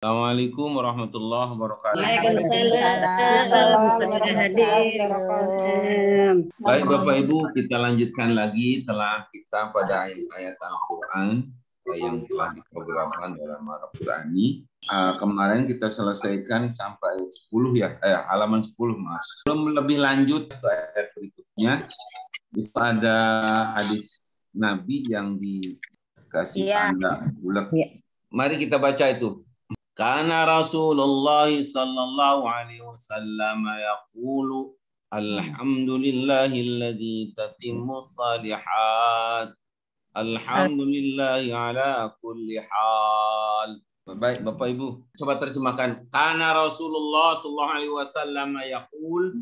Assalamualaikum warahmatullahi wabarakatuh. Waalaikumsalam warahmatullahi wabarakatuh. Baik Bapak Ibu, kita lanjutkan lagi telah kita pada ayat-ayat Al-Quran yang telah diprogramkan dalam Al-Qurani. Kemarin kita selesaikan sampai ayat 10 ya, halaman 10 maaf. Belum lebih lanjut ke ayat berikutnya. Itu ada hadis Nabi yang dikasih tanda bulat. Mari kita baca itu. Kana Rasulullah sallallahu alaihi wasallam yaqulu alhamdulillahilladzi tatimmu shalihat. Alhamdulillahi ala kulli hal. Baik Bapak Ibu, coba terjemahkan. Kana Rasulullah sallallahu alaihi wasallam yaqul,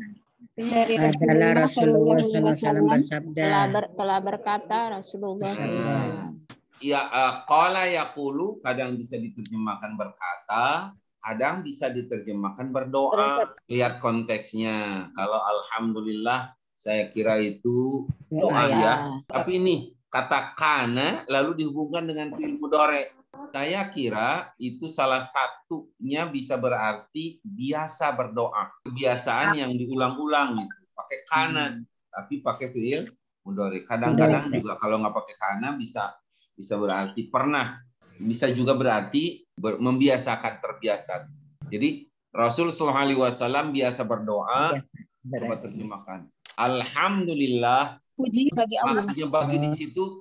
adalah Rasulullah SAW bersabda, telah berkata Rasulullah SAW. Ya, qala yaqulu kadang bisa diterjemahkan berkata, kadang bisa diterjemahkan berdoa. Lihat konteksnya. Kalau alhamdulillah saya kira itu doa ya. Tapi ini kata kana lalu dihubungkan dengan fi'il mudhari. Saya kira itu salah satunya bisa berarti biasa berdoa. Kebiasaan yang diulang-ulang gitu. Pakai kana tapi pakai fi'il mudhari. Kadang-kadang juga kalau nggak pakai kana bisa berarti pernah, bisa juga berarti membiasakan, terbiasa. Jadi Rasul Sallallahu Alaihi Wasallam biasa berdoa. Coba terjemahkan. Alhamdulillah. Puji bagi Allah. Maksudnya bagi di situ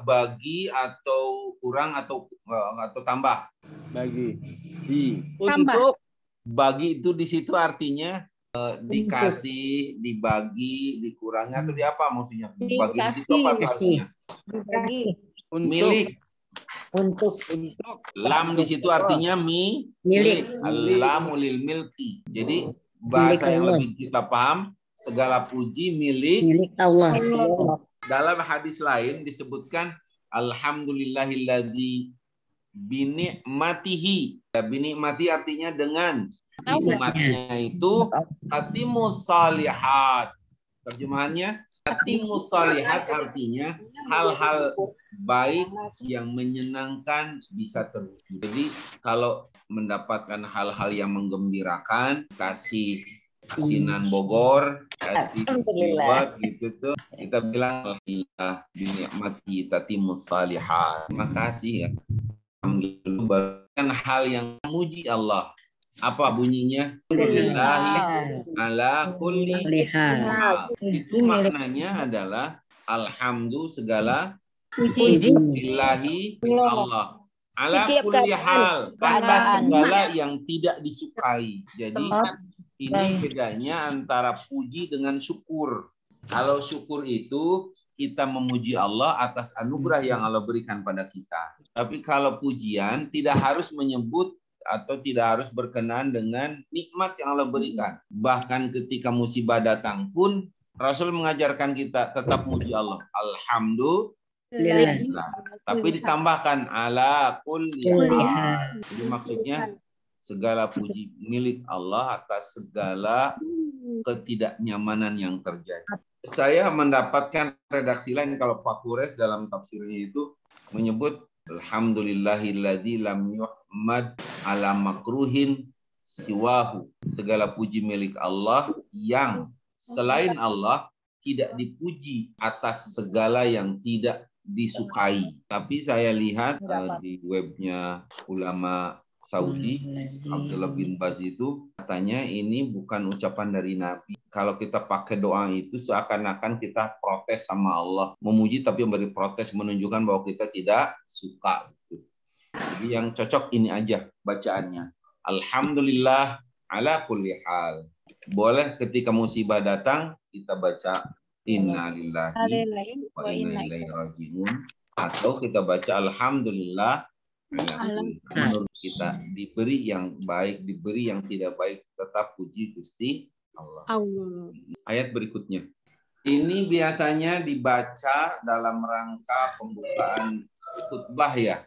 bagi atau kurang atau tambah. Bagi. Tambah. Bagi itu di situ artinya dikasih, dibagi, dikurangi atau di apa maksudnya? Bagi di situ apa artinya? Milik. Untuk. Lam di situ artinya milik. Lamul lil milki. Jadi bahasa yang lebih kita paham, segala puji milik Allah. Dalam hadis lain disebutkan alhamdulillahilladzi binikmatihi. Binikmati artinya dengan nikmatnya itu tatimus shalihat. Terjemahannya tatimus shalihat artinya hal-hal baik yang menyenangkan bisa terwujud. Jadi kalau mendapatkan hal-hal yang menggembirakan, kasih asinan Bogor, kasih buat gitu tuh, kita bilang alhamdulillah binikmati tatimus shalihat. Terima kasih ya. Alhamdulillah kan hal yang memuji Allah. Apa bunyinya? Alhamdulillahi ala kulli hal. Itu maknanya adalah alhamdulillah segala puji billahi Allah. Ala kulli hal, tanpa segala yang tidak disukai. Jadi ini bedanya antara puji dengan syukur. Kalau syukur itu kita memuji Allah atas anugerah yang Allah berikan pada kita. Tapi kalau pujian tidak harus menyebut atau tidak harus berkenaan dengan nikmat yang Allah berikan. Bahkan ketika musibah datang pun Rasul mengajarkan kita tetap muji Allah. Alhamdulillah. Tapi ditambahkan ala kulli hal. Jadi maksudnya segala puji milik Allah atas segala ketidaknyamanan yang terjadi. Saya mendapatkan redaksi lain kalau Pak Kures dalam tafsirnya itu menyebut alhamdulillahilladzi lam yuhmad ala makruhin siwahu. Segala puji milik Allah yang selain Allah tidak dipuji atas segala yang tidak disukai. Tapi saya lihat di webnya ulama Saudi, Abdullah bin Baz itu katanya ini bukan ucapan dari Nabi. Kalau kita pakai doa itu seakan-akan kita protes sama Allah, memuji tapi memberi protes, menunjukkan bahwa kita tidak suka. Jadi yang cocok ini aja bacaannya. Alhamdulillah ala kulli hal. Boleh ketika musibah datang kita baca inna lillahi wa inna ilaihi raji'un, atau kita baca alhamdulillah. Menurut kita diberi yang baik, diberi yang tidak baik, tetap puji Gusti Allah. Ayat berikutnya. Ini biasanya dibaca dalam rangka pembukaan khutbah ya.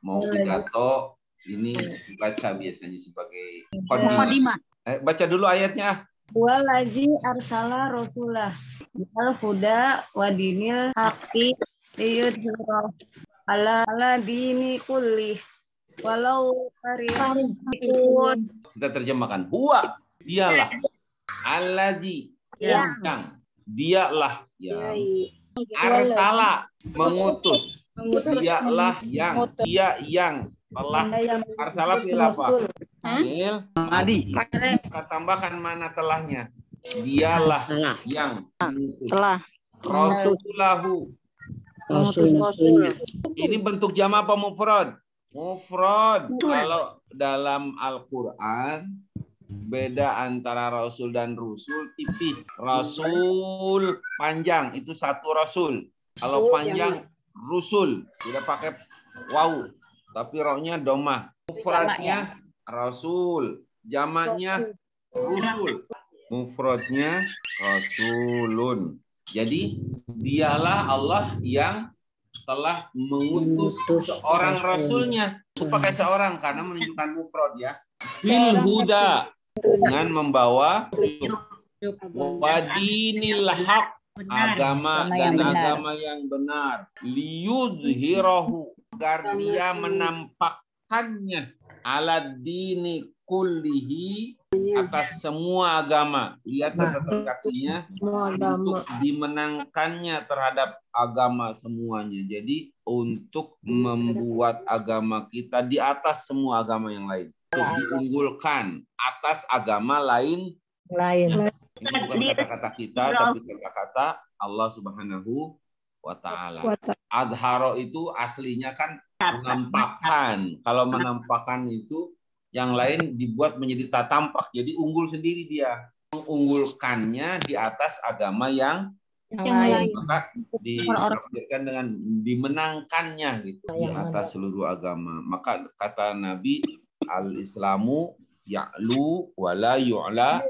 Mau pidato, ini dibaca biasanya sebagai qadimah. Baca dulu ayatnya. Walazi arsala rasulah bil huda wa dinil haqqi liyudhhirahu ala dini kulli walau karihun. Kita terjemahkan. Huwa, dialah. Alladzi, yang. Dialah yang. Arsala, mengutus. Dialah yang. Dia yang telah. Arsala fi'il apa? Fi'il madi. Kita tambahkan mana telahnya. Dialah yang mengutus. Rasulahu. Rasul. Ini bentuk jama' apa mufrad? Mufrad. Kalau dalam Al-Quran beda antara rasul dan rusul tipis. Rasul panjang itu satu rasul. Kalau panjang rusul tidak pakai waw tapi rohnya domah. Mufradnya rasul, jamaknya rusul. Mufradnya rasulun. Jadi dialah Allah yang telah mengutus seorang rasulnya. Itu pakai seorang karena menunjukkan mufrad ya. Bil huda, dengan membawa wadinil haq, agama dan agama yang benar. Liyudhirahu, agar dia menampakkannya ala dini kullihi, atas semua agama. Lihat catatan kakinya, untuk dimenangkannya terhadap agama semuanya. Jadi untuk membuat agama kita di atas semua agama yang lain. Untuk diunggulkan atas agama lain. Ini bukan kata-kata kita, tapi kata-kata Allah Subhanahu wa Ta'ala. Adharo itu aslinya kan menampakkan. Kalau menampakkan itu yang lain dibuat menjadi tak tampak. Jadi unggul sendiri dia. Mengunggulkannya di atas agama yang lain. Maka ditafsirkan dengan dimenangkannya gitu di atas seluruh agama. Maka kata Nabi, al-Islamu ya'lu wala yu'la.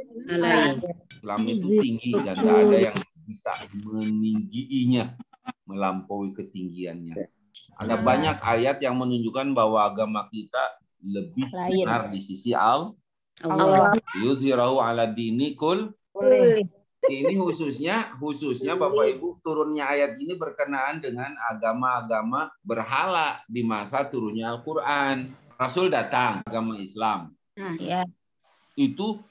Islam itu tinggi dan tidak ada yang bisa meninggiinya, melampaui ketinggiannya. Ada banyak ayat yang menunjukkan bahwa agama kita lebih benar di sisi Allah. Yudhirahu ala dini kul. Ini khususnya Bapak Ibu, turunnya ayat ini berkenaan dengan agama-agama berhala di masa turunnya Al-Quran. Rasul datang, agama Islam. Itu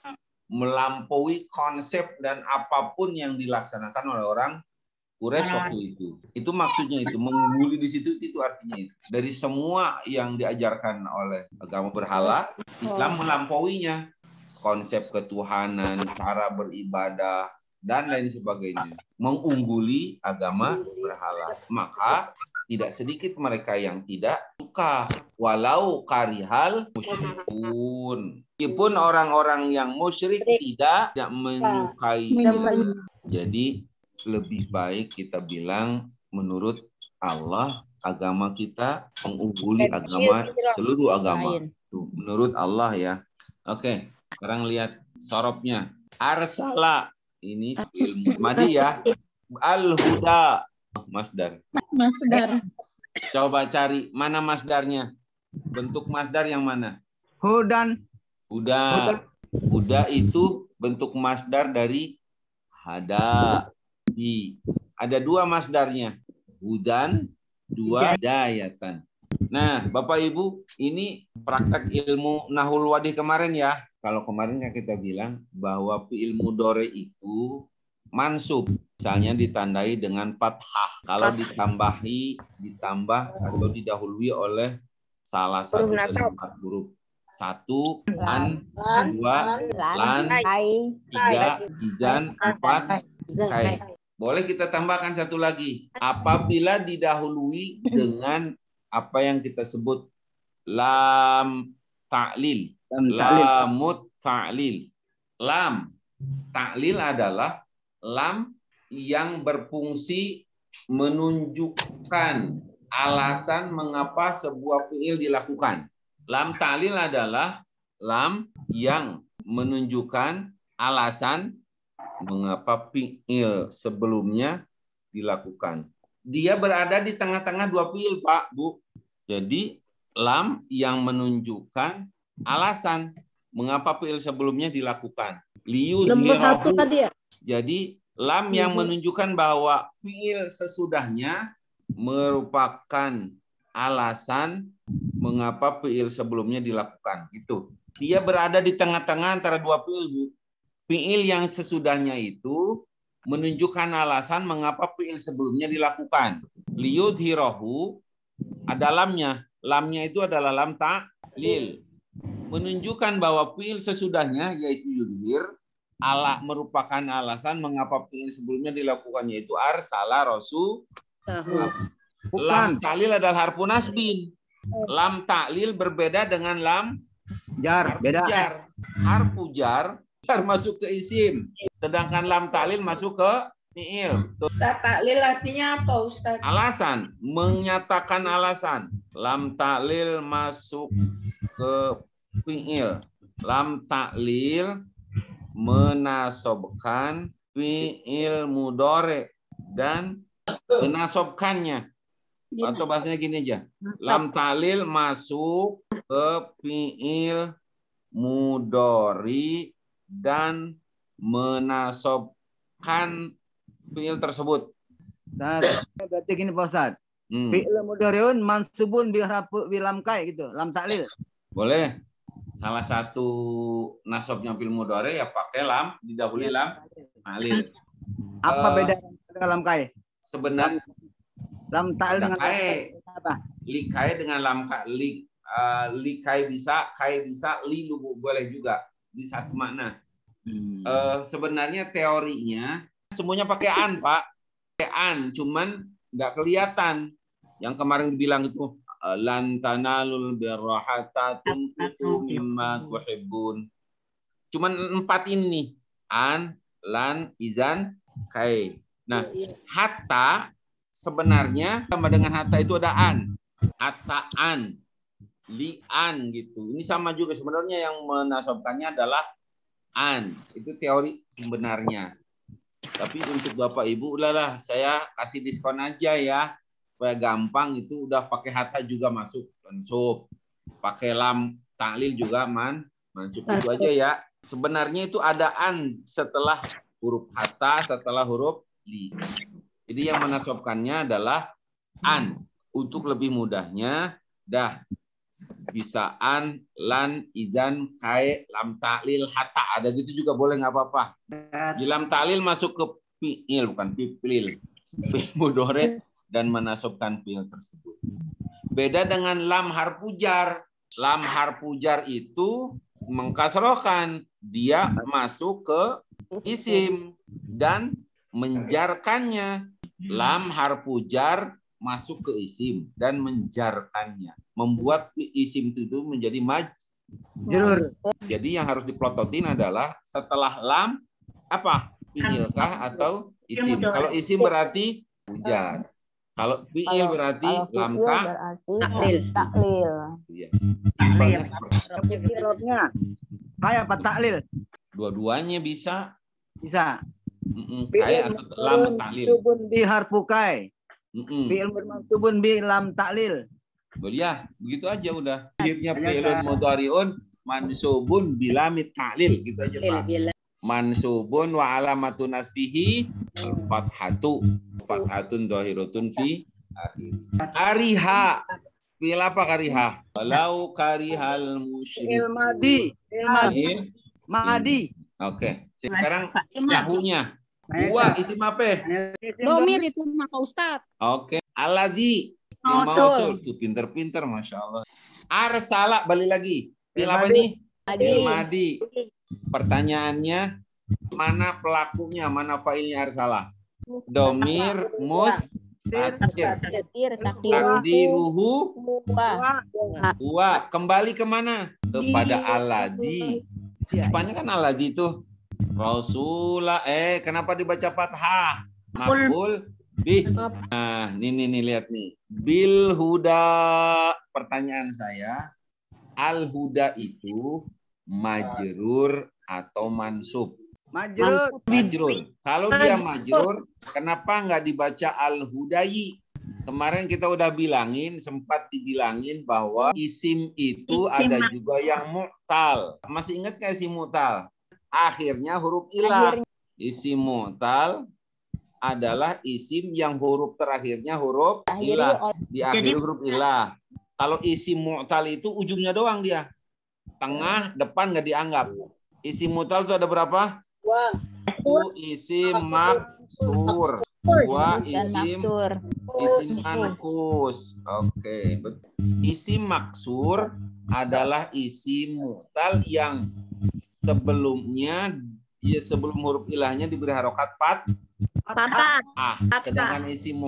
melampaui konsep dan apapun yang dilaksanakan oleh orang Quraisy waktu itu. Itu maksudnya itu, mengungguli di situ itu artinya itu. Dari semua yang diajarkan oleh agama berhala, Islam melampauinya. Konsep ketuhanan, cara beribadah, dan lain sebagainya. Mengungguli agama berhala. Maka tidak sedikit mereka yang tidak suka. Walau karihal musyrikun. Meskipun orang-orang yang musyrik tidak menyukainya. Jadi lebih baik kita bilang menurut Allah agama kita mengungguli agama seluruh agama. Tuh, menurut Allah ya. Oke, sekarang lihat sorobnya. Arsala ini ilmu madi ya. Al-huda masdar. Coba cari mana masdarnya. Bentuk masdar yang mana? Hudan. Huda itu bentuk masdar dari hada. Ada dua masdarnya, hudan, dua dayatan. Nah, Bapak Ibu, ini praktek ilmu nahul wadih kemarin ya. Kalau kemarin kan kita bilang bahwa fi'il mudhari itu mansub, misalnya ditandai dengan fathah. Kalau ditambah atau didahului oleh salah satu dari 4 huruf. 1 an, 2 lan, 3 izan, 4 kai. Boleh kita tambahkan satu lagi. Apabila didahului dengan apa yang kita sebut lam ta'lil. Lamut ta'lil. Lam ta'lil adalah lam yang berfungsi menunjukkan alasan mengapa sebuah fi'il dilakukan. Lam ta'lil adalah lam yang menunjukkan alasan mengapa fi'il sebelumnya dilakukan. Dia berada di tengah-tengah dua fi'il, Pak, Bu. Jadi lam yang menunjukkan alasan mengapa fi'il sebelumnya dilakukan. Nomor 1 tadi ya. Jadi lam yang menunjukkan bahwa fi'il sesudahnya merupakan alasan mengapa fiil sebelumnya dilakukan. Gitu. Dia berada di tengah-tengah antara dua fiil, Bu. Fiil yang sesudahnya itu menunjukkan alasan mengapa fiil sebelumnya dilakukan. Liyudhirahu ada lamnya. Lamnya itu adalah lam ta'lil. Menunjukkan bahwa fiil sesudahnya yaitu yudhir merupakan alasan mengapa fiil sebelumnya dilakukan, yaitu arsala rasul. Lam ta'lil adalah harfu nasbin. Lam ta'lil berbeda dengan lam Jar, beda. jar. Harfu jar masuk ke isim, sedangkan lam ta'lil masuk ke fiil. Ustaz, taklil artinya apa, Ustaz? Alasan, menyatakan alasan. Lam ta'lil masuk ke fiil. Lam ta'lil menasobkan fiil mudhari dan menasobkannya. Atau bahasanya gini aja. Lam ta'lil masuk ke fiil mudhari dan menasobkan fiil tersebut. Berarti gini Pak Ustaz. Fi'il mudhari'un mansubun bil lam kai gitu, lam ta'lil. Boleh. Salah satu nasabnya fi'il mudhari ya pakai lam, didahului lam ta'lil. Apa beda dengan lam kai? Sebenarnya Lam ta'lil dengan kai. apa? Li kai dengan lam li kai bisa, kai bisa, li boleh juga di satu makna. Sebenarnya teorinya semuanya pakai an, Pak. Pakai an, cuman nggak kelihatan. Yang kemarin dibilang itu lan tanalul birra hatta tunfiqu mimma tuhibbun. Cuman 4 ini, an, lan, izan, kai. Nah, hatta sebenarnya sama dengan hatta itu ada an. Hataan, li'an gitu. Ini sama juga sebenarnya yang menasabkannya adalah an. Itu teori sebenarnya. Tapi untuk Bapak Ibu udahlah saya kasih diskon aja ya. Supaya gampang, itu udah pakai hatta juga masuk mansub. Pakai lam ta'lil juga mansub itu aja ya. Sebenarnya itu ada an setelah huruf hatta, setelah huruf li. Jadi yang menasabkannya adalah an. Untuk lebih mudahnya dah bisa an, lan, izan, kai, lam ta'lil, hatta. Ada gitu juga boleh, nggak apa-apa. Di lam ta'lil masuk ke fi'il, bukan fi'il. Fi'il mudhari dan menasabkan fi'il tersebut. Beda dengan lam harfu jar. Lam harfu jar itu mengkasrohkan. Dia masuk ke isim dan menjarkannya. Lam harfu jar masuk ke isim dan menjarkannya, membuat isim itu menjadi majrur. Jadi yang harus diplototin adalah setelah lam apa? Fi'il kah atau isim? Kalau isim berarti hujan. Kalau fi'il berarti lam taklil. Iya. Simpelnya seperti Fi'ilnya kayak apa ta'lil? dua-duanya bisa. Bisa. Kayak atau lam ta'lil. Mansubun bi harfu kai. Fi'il mansubun bi lam ta'lil. Boleh ya, begitu aja udah. Akhirnya fi'ilun mudhari'un mansubun bi lam ta'lil gitu aja, Pak. Mansubun wa alamatun nasbihi fathatun zahiratun fi akhir. Kariha. Fi'il apa kariha? Walau karihal musyrik. Madi. Oke. Sekarang lahunya. Dua isim apa? Domir itu maka Ustaz. Oke. Aladzi. Mausul. Tuh pinter-pinter, Masya Allah. Arsala, balik lagi. Fi'il apa nih? Fi'il madi. Pertanyaannya, mana pelakunya? Mana fa'ilnya arsala? Domir, mus, takdiruhu, wa. Kembali kemana? Kepada aladzi. Depannya kan aladzi itu. Rasulah, kenapa dibaca fathah? Makul bih. Nah, ini lihat nih. Bil huda. Pertanyaan saya, al huda itu majrur atau mansub? Majrur. Kalau dia majrur, kenapa nggak dibaca al hudayi? Kemarin kita udah sempat dibilangin bahwa isim itu ada juga yang mu'tal. Masih ingat nggak isim mu'tal? Akhirnya huruf ilah. Isim mu'tal adalah isim yang huruf terakhirnya huruf ilah. Di akhir huruf ilah. Kalau isim mu'tal itu ujungnya doang dia. Tengah, depan nggak dianggap. Isim mu'tal itu ada berapa? Satu isim maksur. Dua isim mankus. Oke, betul. Isim maksur adalah isim mu'tal yang sebelumnya sebelum huruf ilahnya diberi harokat fathah. Sedangkan isim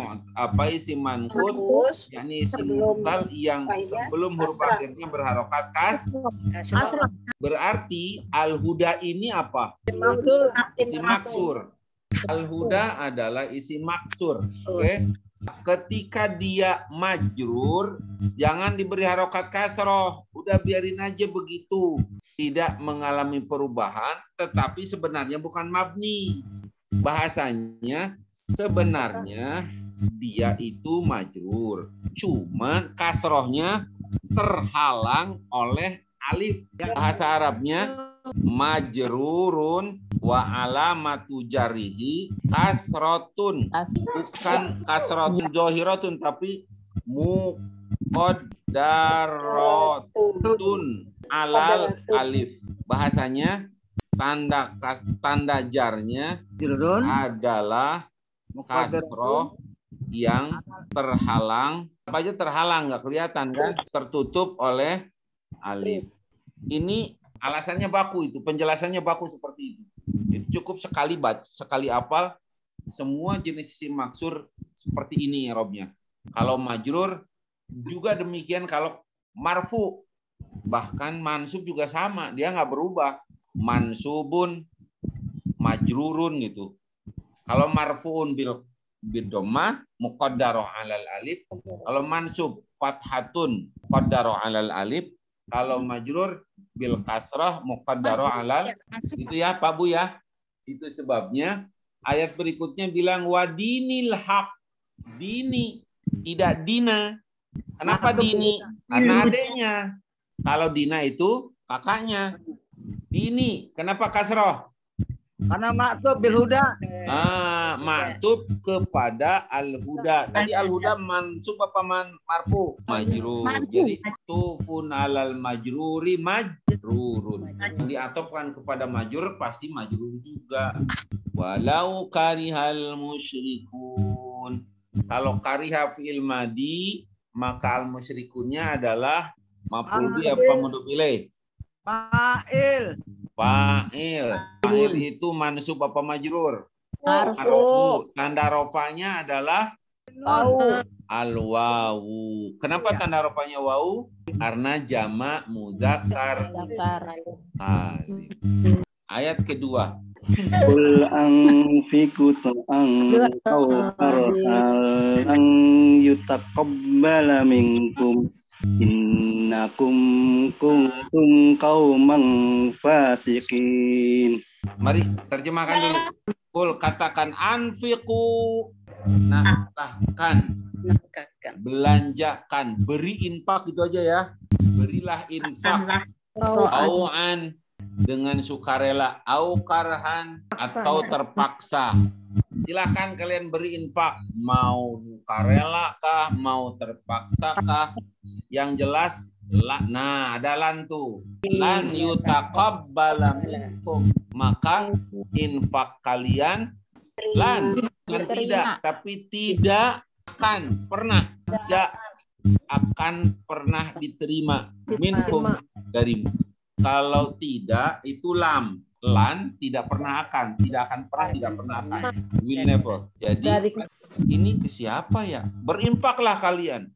mankus yakni isim mu'tal yang sebelum huruf akhirnya berharokat kasrah. Berarti al-huda ini apa? Isim maksur. Al-huda adalah isim maksur. Oke. Ketika dia majrur, jangan diberi harokat kasroh. Udah biarin aja begitu. Tidak mengalami perubahan, tetapi sebenarnya bukan mabni. Bahasanya sebenarnya dia itu majrur. Cuman kasrohnya terhalang oleh alif. Bahasa Arabnya majrurun wa alamatu jarihi kasrotun, bukan kasrotun zohiratun tapi muqaddaratun alal alif. Bahasanya tanda jarnya adalah kasroh yang terhalang. Apa aja terhalang, nggak kelihatan kan, tertutup oleh alif. Ini alasannya baku, itu penjelasannya baku seperti itu. Jadi cukup sekali baca, sekali hafal semua jenis isim maksur seperti ini i'rabnya. Kalau majrur juga demikian, kalau marfu bahkan mansub juga sama, dia nggak berubah. Mansubun, majrurun gitu. Kalau marfuun bil dhammah muqaddarah 'alal alif, kalau mansub fathatun muqaddarah 'alal alif, kalau majrur bil kasrah muqaddarah 'alal, itu ya Pak Bu ya. Itu sebabnya ayat berikutnya bilang wadinil haq. Dini, tidak dina. Kenapa dini? Karena adanya. Kalau dina itu kakaknya. Dini, kenapa kasroh? Karena maktub bil huda. Maktub kepada al-huda. Tadi al-huda mansub apa marfu? Majrur. Jadi tufun alal majruri majrurun. Diatopkan kepada majrur pasti majrur juga. Walau karihal musyrikun. Kalau kariha fi'il madi, maka al-musyrikunnya adalah maf'ul bih apa mudhof ilaih? Fa'il. Fa'il itu mansub apa majrur? Marfu. Tanda rofanya adalah al-wawu. Kenapa tanda rofanya wawu? Karena jamak mudzakkar salim. Ayat kedua. Qul anfiqu ta'an aw an yutaqabbala minkum innakum kuntum qauman fasiqin. Mari terjemahkan dulu. Qul, katakan anfiqu, nafkahkan, belanjakan, beri infak, itu aja ya. Berilah infak. Au'an, dengan sukarela, au karhan, atau terpaksa. Silahkan kalian beri infak, mau sukarela kah, mau terpaksa kah. Yang jelas, nah ada lan tuh. Lan yutaqabbala minkum, maka infak kalian lan, bukan tidak, tapi tidak akan pernah diterima minkum, darimu. Kalau tidak itu lam, lan tidak pernah akan, tidak akan pernah, will never. Jadi ini ke siapa ya? Berinfaklah kalian.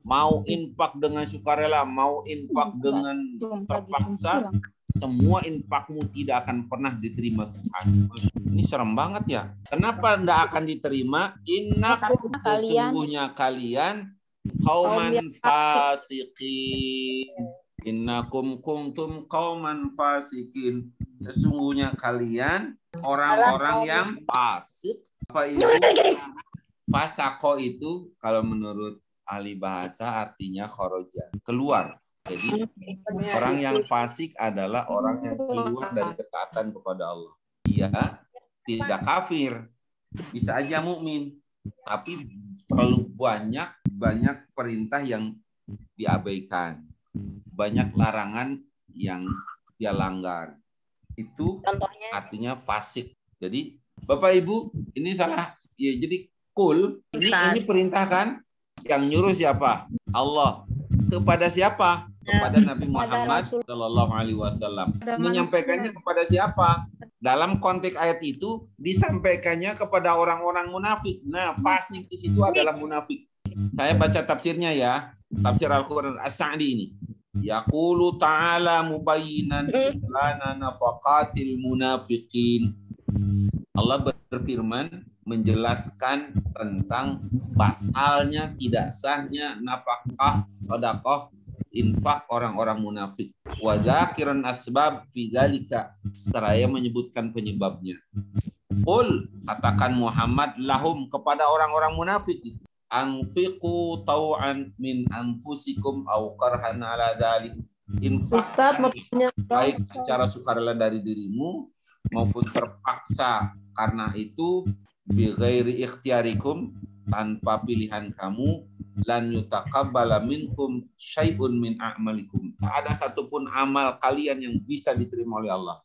Mau infak dengan sukarela, mau infak dengan terpaksa, semua infakmu tidak akan pernah diterima Tuhan. Ini serem banget ya. Kenapa tidak akan diterima? Innakum, sesungguhnya kalian qauman fasiqin. Innakum kuntum qauman fasikin. Sesungguhnya kalian orang-orang yang fasik. Apa itu? Fasako itu kalau menurut ahli bahasa artinya kharaja, keluar. Jadi orang yang fasik adalah orang yang keluar dari ketaatan kepada Allah. Dia tidak kafir, bisa aja mukmin, tapi terlalu banyak perintah yang diabaikan. Banyak larangan yang dia langgar. Itu Contohnya? artinya fasik. Jadi Bapak Ibu, ini salah. Ya, jadi kul ini perintah kan? Yang nyuruh siapa? Allah. Kepada siapa? Kepada Nabi Muhammad Shallallahu Alaihi Wasallam. Menyampaikannya kepada siapa? Dalam konteks ayat itu disampaikannya kepada orang-orang munafik. Nah, fasik di situ adalah munafik. Saya baca tafsirnya ya, tafsir Al-Quran As-Sa'di ini. Yaqulu ta'ala mubayyinan lana nafaqatil munafiqin. Allah berfirman menjelaskan tentang batalnya, tidak sahnya nafkah, sedekah, infak orang-orang munafik. Wa dzakiran asbab fi dzalika, seraya menyebutkan penyebabnya. Qul, katakan Muhammad lahum, kepada orang-orang munafik, anfiqu tau'an min anfusikum au karhan ala dzalik. Infak baik secara sukarela dari dirimu maupun terpaksa karena itu, bi ghairi ikhtiyarikum, tanpa pilihan kamu, lan yutaqabbala minkum syai'un min a'malikum. Tak ada satupun amal kalian yang bisa diterima oleh Allah.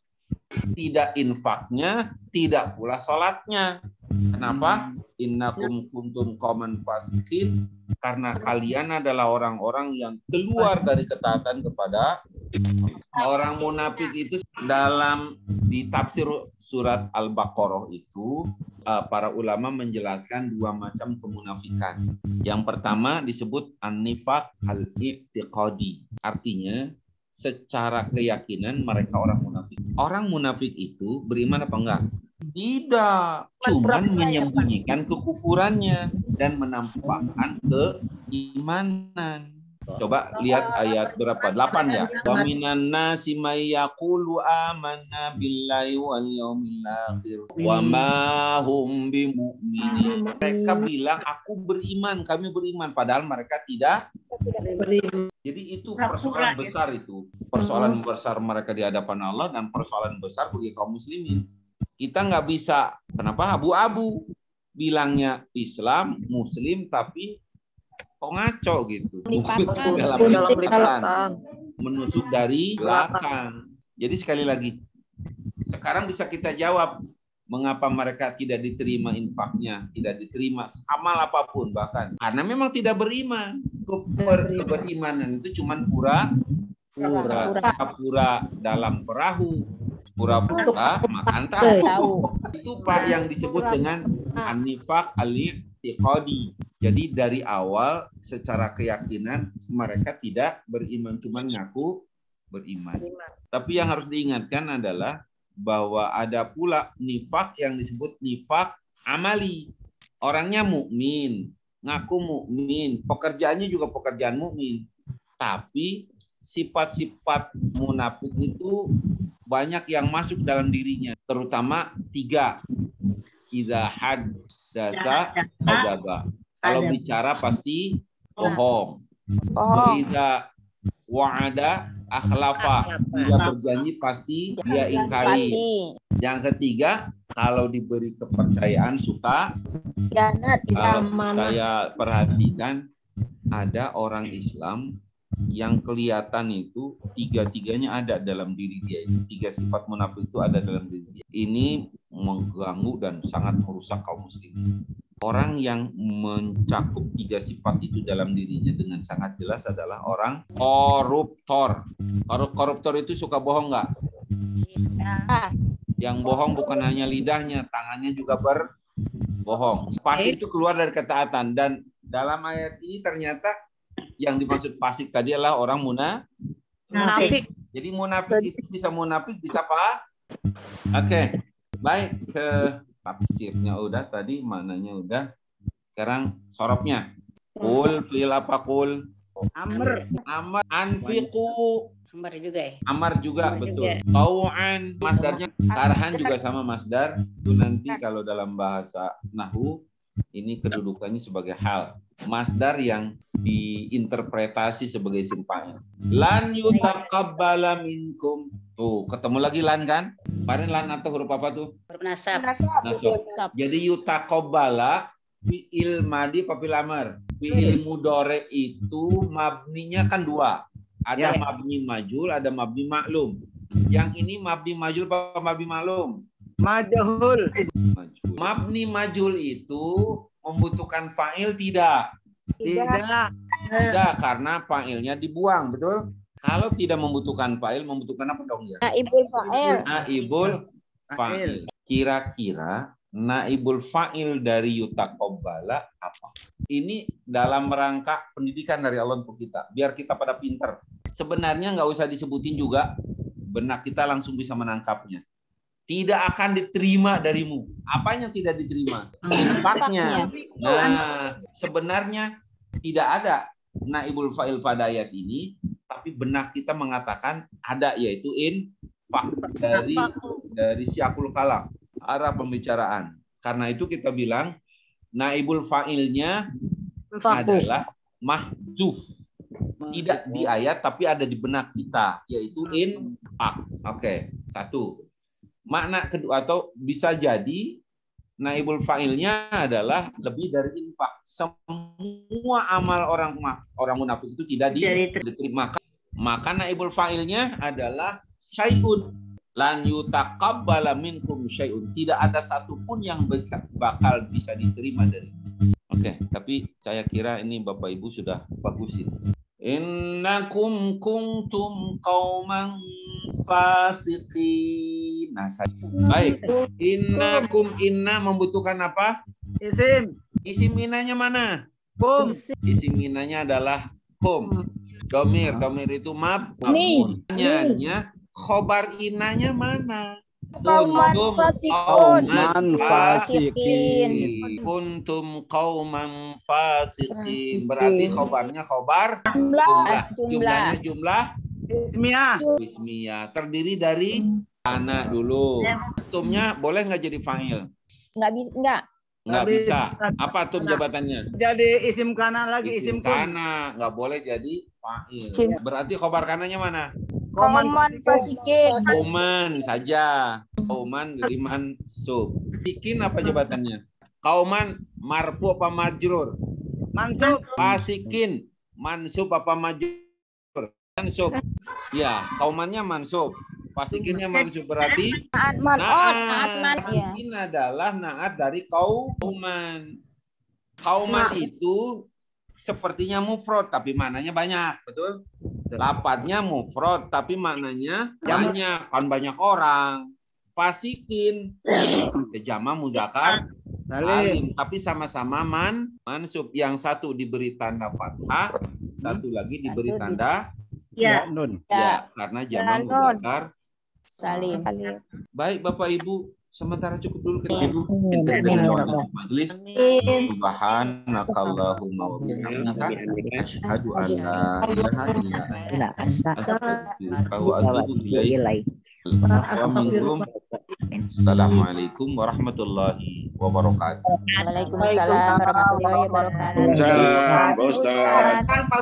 Tidak infaknya, tidak pula salatnya. Kenapa? Innakum kuntum qauman fasikin, karena kalian adalah orang-orang yang keluar dari ketaatan kepada orang munafik. Itu dalam di tafsir surat Al-Baqarah itu para ulama menjelaskan dua macam kemunafikan. Yang pertama disebut an-nifaq al-i'tiqadi. Artinya secara keyakinan mereka orang munafik. Orang munafik itu beriman apa enggak? Tidak, cuman menyembunyikan kekufurannya dan menampakkan keimanan. Coba lihat ayat berapa? 8 ya. Wa minan nasi may yaqulu amanna billahi wal yaumil akhir wa ma hum bimu'minin. Mereka bilang aku beriman, kami beriman, padahal mereka tidak beriman. Jadi itu persoalan besar itu. Persoalan besar mereka di hadapan Allah dan persoalan besar bagi kaum muslimin. Kita nggak bisa, kenapa abu-abu? Bilangnya Islam, Muslim, tapi kok ngaco gitu. Menusuk dari belakang. Jadi sekali lagi, sekarang bisa kita jawab mengapa mereka tidak diterima infaknya, tidak diterima amal apapun bahkan. Karena memang tidak beriman. Berimanan itu cuma pura-pura dalam perahu, pura-pura makan tahu. Itu Pak yang disebut dengan an-nifaq al-i'tiqadi. Jadi dari awal secara keyakinan mereka tidak beriman, cuma ngaku beriman. Tapi yang harus diingatkan adalah bahwa ada pula nifak yang disebut nifak amali. Orangnya mukmin, ngaku mukmin, pekerjaannya juga pekerjaan mukmin. Tapi sifat-sifat munafik itu banyak yang masuk dalam dirinya, terutama 3. Idza haddatsa kadzaba. Kalau bicara pasti bohong. Idza wa'ada akhlafa. Dia berjanji pasti dia ingkari. Yang ketiga, kalau diberi kepercayaan suka saya perhatikan ada orang Islam yang kelihatan itu 3-tiganya ada dalam diri dia. 3 sifat munafik itu ada dalam diri dia. Ini mengganggu dan sangat merusak kaum muslimin. Orang yang mencakup 3 sifat itu dalam dirinya dengan sangat jelas adalah orang koruptor. Koruptor itu suka bohong nggak? Yang bohong bukan hanya lidahnya, tangannya juga berbohong. Fasik itu keluar dari ketaatan. Dan dalam ayat ini ternyata yang dimaksud fasik tadi adalah orang munafik. Jadi munafik itu bisa munafik, bisa apa? Oke, baik, ke tafsirnya udah tadi, maknanya udah. Sekarang sorobnya. Kul fi'il apa kul? Amr. Anfiqu. Amar juga ya? Amar juga, betul. Tau'an, masdarnya karhan juga sama masdar. Itu nanti kalau dalam bahasa nahwu ini kedudukannya sebagai hal. Masdar yang diinterpretasi sebagai isim fa'il. Lan yutaqabbala minkum. Tuh, ketemu lagi lan kan? Kemarin lan atau huruf apa tuh? Huruf nasab. Nasab. Jadi yutaqabbala fi'il madi apa fi'il amar? Fi'il mudhari itu mabninya kan dua. Ada Ya. mabni majul, ada mabni maklum. Yang ini mabni majul apa mabni maklum? Majhul. Majul. Mabni majul itu membutuhkan fa'il tidak? Tidak. Tidak, karena fa'ilnya dibuang, betul? Kalau tidak membutuhkan fa'il, membutuhkan apa dong ya? Naibul fa'il. Naibul fa'il. Kira-kira naibul fa'il dari yutaqabbala apa? Ini dalam rangka pendidikan dari Allah untuk kita, biar kita pada pinter. Sebenarnya nggak usah disebutin juga, benak kita langsung bisa menangkapnya. Tidak akan diterima darimu. Apanya tidak diterima? Infaknya. Nah, sebenarnya tidak ada naibul fa'il pada ayat ini, tapi benak kita mengatakan ada, yaitu infak dari siakul kalam, arah pembicaraan. Karena itu kita bilang naibul fa'ilnya adalah mahjuf. Tidak di ayat tapi ada di benak kita, yaitu infak. Oke, satu. Makna kedua, atau bisa jadi naibul fa'ilnya adalah lebih dari infak. Semua amal orang munafik itu tidak diterima. Maka naibul fa'ilnya adalah syai'un. Lan yutaqabbala minkum syai'un. Tidak ada satupun yang bakal bisa diterima dari. Oke, tapi saya kira ini Bapak Ibu sudah bagus ini. Innakum kuntum qauman fasiqin. Nah, baik. Innakum, inna membutuhkan apa? Isim. Isim inanya mana? Kum. Isim inanya adalah kum. Domir itu Ni. Nanya, khobar inanya mana? Qauman fasiqun. Kuntum qauman fasiqin. Berarti khobarnya khobar Jumlah. jumlah Ismiyah. ismiyah. Terdiri dari anak dulu. Tumnya boleh nggak jadi fa'il? Enggak. Nggak bisa. Apa tum jabatannya? Jadi isim kana lagi, Isim isim kun. kana. Nggak boleh jadi fa'il. Isim. Berarti khobar kananya mana? Qauman fasiqin. Kauman saja. Kauman dari mansub. Bikin apa jabatannya? Kauman marfu apa majrur? Mansub. Fasikin mansub apa majrur? Mansub. Ya, kaumannya mansub. Fasikinnya mansub, berarti Naat. fasikin adalah naat dari kauman. Kauman itu sepertinya mufrad tapi maknanya banyak, betul? Lafadznya mufrad tapi maknanya banyak, kan banyak orang. Fasikin jama mudzakkar salim, tapi sama-sama mansub. Yang satu diberi tanda fathah, satu lagi diberi tanda Nun. ya, karena jama mudzakkar Salim. Baik Bapak Ibu, sementara cukup dulu kita Ibu. Majelis. Subhanakallahumma wa bihamdika asyhadu an la ilaha illa anta astaghfiruka wa atubu ilaik. Assalamualaikum warahmatullahi wabarakatuh. Waalaikumsalam warahmatullahi wabarakatuh. Waalaikumsalam, Pak Ustaz.